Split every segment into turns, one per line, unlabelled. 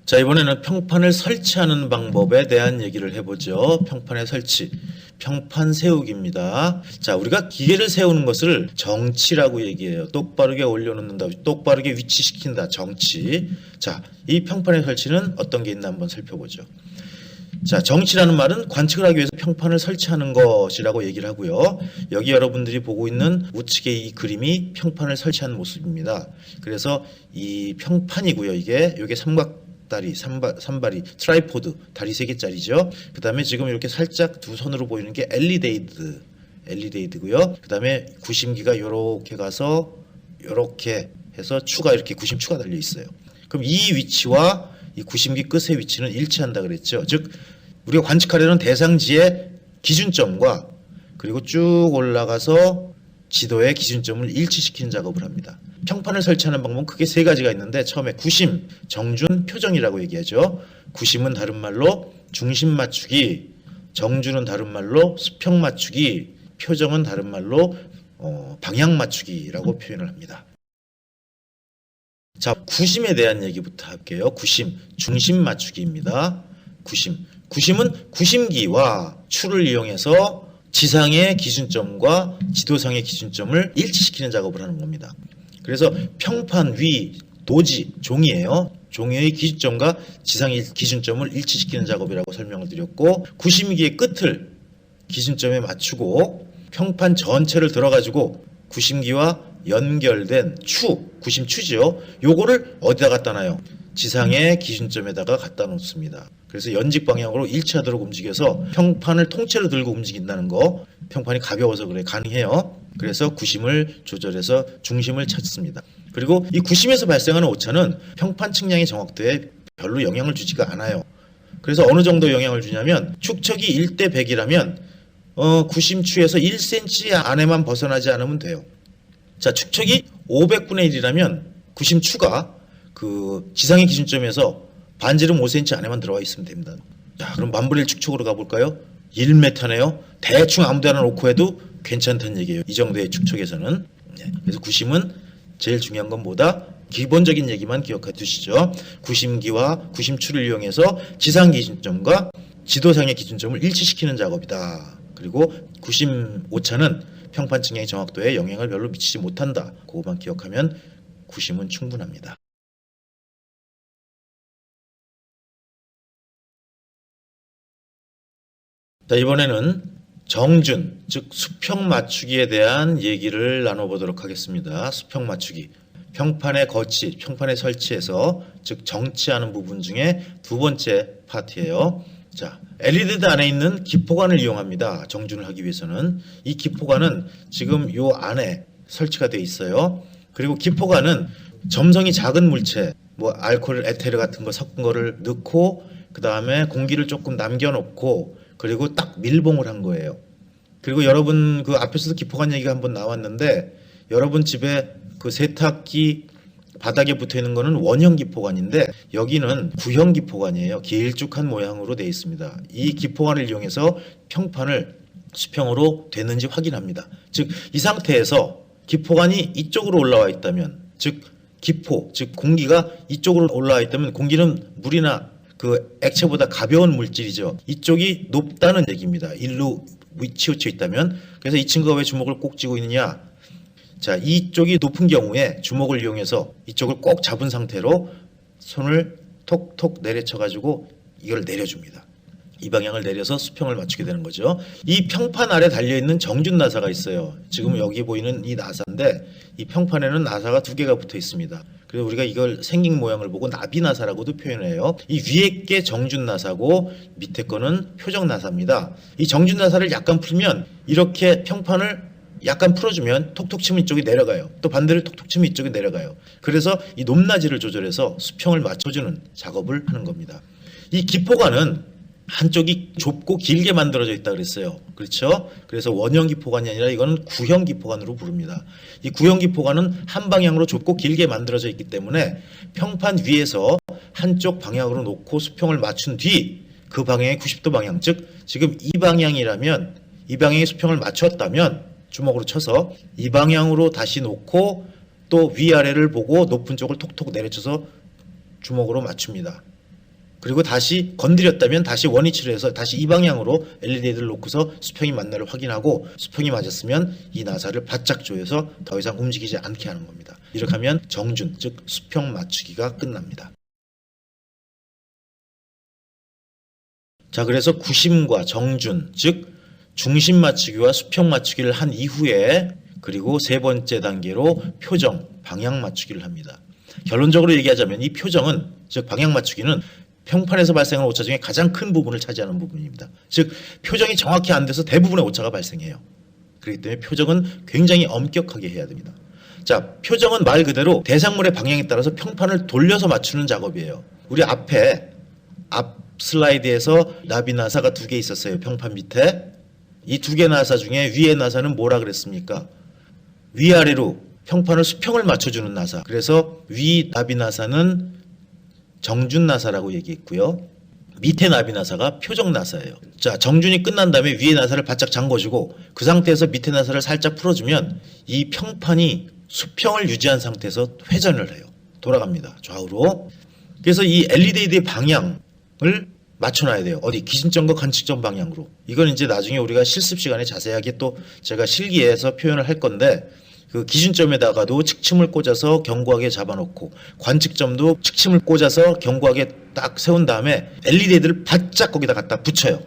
자, 이번에는 평판을 설치하는 방법에 대한 얘기를 해보죠. 평판의 설치. 평판 세우기입니다. 자, 우리가 기계를 세우는 것을 정치라고 얘기해요. 똑바르게 올려놓는다, 똑바르게 위치시킨다, 정치. 자, 이 평판의 설치는 어떤 게 있나 한번 살펴보죠. 자, 정치라는 말은 관측을 하기 위해서 평판을 설치하는 것이라고 얘기를 하고요. 여기 여러분들이 보고 있는 우측의 이 그림이 평판을 설치한 모습입니다. 그래서 이 평판이고요. 이게 삼각다리, 삼발이, 트라이포드, 다리 3개짜리죠. 그 다음에 지금 이렇게 살짝 두 손으로 보이는 게 엘리데이드고요. 그 다음에 구심기가 이렇게 가서 이렇게 해서 이렇게 구심추가 달려 있어요. 그럼 이 위치와 이 구심기 끝의 위치는 일치한다 그랬죠. 즉 우리가 관측하려는 대상지의 기준점과 그리고 쭉 올라가서 지도의 기준점을 일치시키는 작업을 합니다. 평판을 설치하는 방법은 크게 3가지가 있는데, 처음에 구심, 정준, 표정이라고 얘기하죠. 구심은 다른 말로 중심 맞추기, 정준은 다른 말로 수평 맞추기, 표정은 다른 말로 방향 맞추기라고 표현을 합니다. 자, 구심에 대한 얘기부터 할게요. 구심, 중심 맞추기입니다. 구심은 구심기와 추를 이용해서 지상의 기준점과 지도상의 기준점을 일치시키는 작업을 하는 겁니다. 그래서 평판 위, 도지, 종이에요. 종이의 기준점과 지상의 기준점을 일치시키는 작업이라고 설명을 드렸고, 구심기의 끝을 기준점에 맞추고 평판 전체를 들어가지고 구심기와 연결된 구심추죠. 요거를 어디다 갖다 놔요? 지상의 기준점에다가 갖다 놓습니다. 그래서 연직 방향으로 일치하도록 움직여서 평판을 통째로 들고 움직인다는 거, 평판이 가벼워서 그래 가능해요. 그래서 구심을 조절해서 중심을 찾습니다. 그리고 이 구심에서 발생하는 오차는 평판 측량의 정확도에 별로 영향을 주지가 않아요. 그래서 어느 정도 영향을 주냐면, 축척이 1대 100이라면 구심추에서 1cm 안에만 벗어나지 않으면 돼요. 자, 축척이 500분의 1이라면 구심추가 그 지상의 기준점에서 반지름 5cm 안에만 들어와 있으면 됩니다. 자, 그럼 만분의 1 축척으로 가볼까요? 1m네요. 대충 아무 데나 놓고 해도 괜찮다는 얘기예요. 이 정도의 축척에서는. 그래서 구심은 제일 중요한 건 뭐다? 기본적인 얘기만 기억해 두시죠. 구심기와 구심추를 이용해서 지상 기준점과 지도상의 기준점을 일치시키는 작업이다. 그리고 구심 오차는 평판 측량의 정확도에 영향을 별로 미치지 못한다. 그것만 기억하면 구심은 충분합니다. 자, 이번에는 정준, 즉 수평 맞추기에 대한 얘기를 나눠보도록 하겠습니다. 수평 맞추기. 평판의 거치, 평판의 설치에서 즉 정치하는 부분 중에 2번째 파트예요. 자, LED 안에 있는 기포관을 이용합니다. 정준을 하기 위해서는. 이 기포관은 지금 요 안에 설치가 되어 있어요. 그리고 기포관은 점성이 작은 물체, 뭐 알코올, 에테르 같은 거 섞은 거를 넣고, 그 다음에 공기를 조금 남겨놓고, 그리고 딱 밀봉을 한 거예요. 그리고 여러분 그 앞에서도 기포관 얘기가 한번 나왔는데, 여러분 집에 그 세탁기 바닥에 붙어 있는 거는 원형 기포관인데, 여기는 구형 기포관이에요. 길쭉한 모양으로 되어 있습니다. 이 기포관을 이용해서 평판을 수평으로 됐는지 확인합니다. 즉 이 상태에서 기포관이 이쪽으로 올라와 있다면, 즉 공기가 이쪽으로 올라와 있다면, 공기는 물이나 그 액체보다 가벼운 물질이죠. 이쪽이 높다는 얘기입니다. 일로 치우쳐 있다면. 그래서 이 친구가 왜 주먹을 꼭 쥐고 있느냐? 자, 이쪽이 높은 경우에 주먹을 이용해서 이쪽을 꼭 잡은 상태로 손을 톡톡 내려쳐 가지고 이걸 내려줍니다. 이 방향을 내려서 수평을 맞추게 되는 거죠. 이 평판 아래 달려있는 정준 나사가 있어요. 지금 여기 보이는 이 나사인데, 이 평판에는 나사가 2개가 붙어 있습니다. 그래서 우리가 이걸 생긴 모양을 보고 나비 나사라고도 표현해요. 이 위에 게 정준 나사고 밑에 거는 표정 나사입니다. 이 정준 나사를 약간 풀면, 이렇게 평판을 약간 풀어주면 톡톡 치면 이쪽이 내려가요. 또 반대로 톡톡 치면 이쪽이 내려가요. 그래서 이 높낮이를 조절해서 수평을 맞춰주는 작업을 하는 겁니다. 이 기포관은 한쪽이 좁고 길게 만들어져 있다 그랬어요. 그렇죠? 그래서 원형 기포관이 아니라 이거는 구형 기포관으로 부릅니다. 이 구형 기포관은 한 방향으로 좁고 길게 만들어져 있기 때문에 평판 위에서 한쪽 방향으로 놓고 수평을 맞춘 뒤 그 방향의 90도 방향, 즉 지금 이 방향이라면, 이 방향의 수평을 맞췄다면 주먹으로 쳐서 이 방향으로 다시 놓고 또 위아래를 보고 높은 쪽을 톡톡 내려쳐서 주먹으로 맞춥니다. 그리고 다시 건드렸다면 다시 원위치로 해서 다시 이 방향으로 LED를 놓고서 수평이 맞나를 확인하고 수평이 맞았으면 이 나사를 바짝 조여서 더 이상 움직이지 않게 하는 겁니다. 이렇게 하면 정준, 즉 수평 맞추기가 끝납니다. 자, 그래서 구심과 정준, 즉 중심 맞추기와 수평 맞추기를 한 이후에 그리고 세 번째 단계로 표정, 방향 맞추기를 합니다. 결론적으로 얘기하자면 이 표정은, 즉 방향 맞추기는 평판에서 발생하는 오차 중에 가장 큰 부분을 차지하는 부분입니다. 즉 표정이 정확히 안 돼서 대부분의 오차가 발생해요. 그렇기 때문에 표정은 굉장히 엄격하게 해야 됩니다. 자, 표정은 말 그대로 대상물의 방향에 따라서 평판을 돌려서 맞추는 작업이에요. 우리 앞 슬라이드에서 나비 나사가 2개 있었어요. 평판 밑에. 이 2개 나사 중에 위에 나사는 뭐라 그랬습니까? 위아래로 평판을 수평을 맞춰주는 나사. 그래서 위 나비 나사는 정준 나사라고 얘기했고요. 밑에 나비 나사가 표정 나사예요. 자, 정준이 끝난 다음에 위에 나사를 바짝 잠궈주고 그 상태에서 밑에 나사를 살짝 풀어주면 이 평판이 수평을 유지한 상태에서 회전을 해요. 돌아갑니다. 좌우로. 그래서 이 LED의 방향을 맞춰놔야 돼요. 어디? 기준점과 관측점 방향으로. 이건 이제 나중에 우리가 실습 시간에 자세하게 또 제가 실기해서 표현을 할 건데 그 기준점에다가도 측침을 꽂아서 견고하게 잡아놓고 관측점도 측침을 꽂아서 견고하게 딱 세운 다음에 LED들을 바짝 거기다 갖다 붙여요.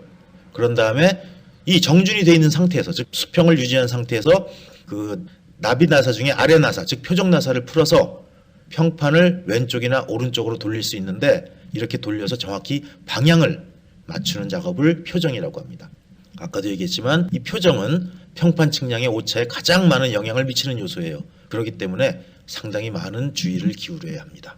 그런 다음에 이 정준이 되어 있는 상태에서, 즉 수평을 유지한 상태에서 그 나비 나사 중에 아래 나사, 즉 표정 나사를 풀어서 평판을 왼쪽이나 오른쪽으로 돌릴 수 있는데 이렇게 돌려서 정확히 방향을 맞추는 작업을 표정이라고 합니다. 아까도 얘기했지만 이 표정은 평판 측량의 오차에 가장 많은 영향을 미치는 요소예요. 그렇기 때문에 상당히 많은 주의를 기울여야 합니다.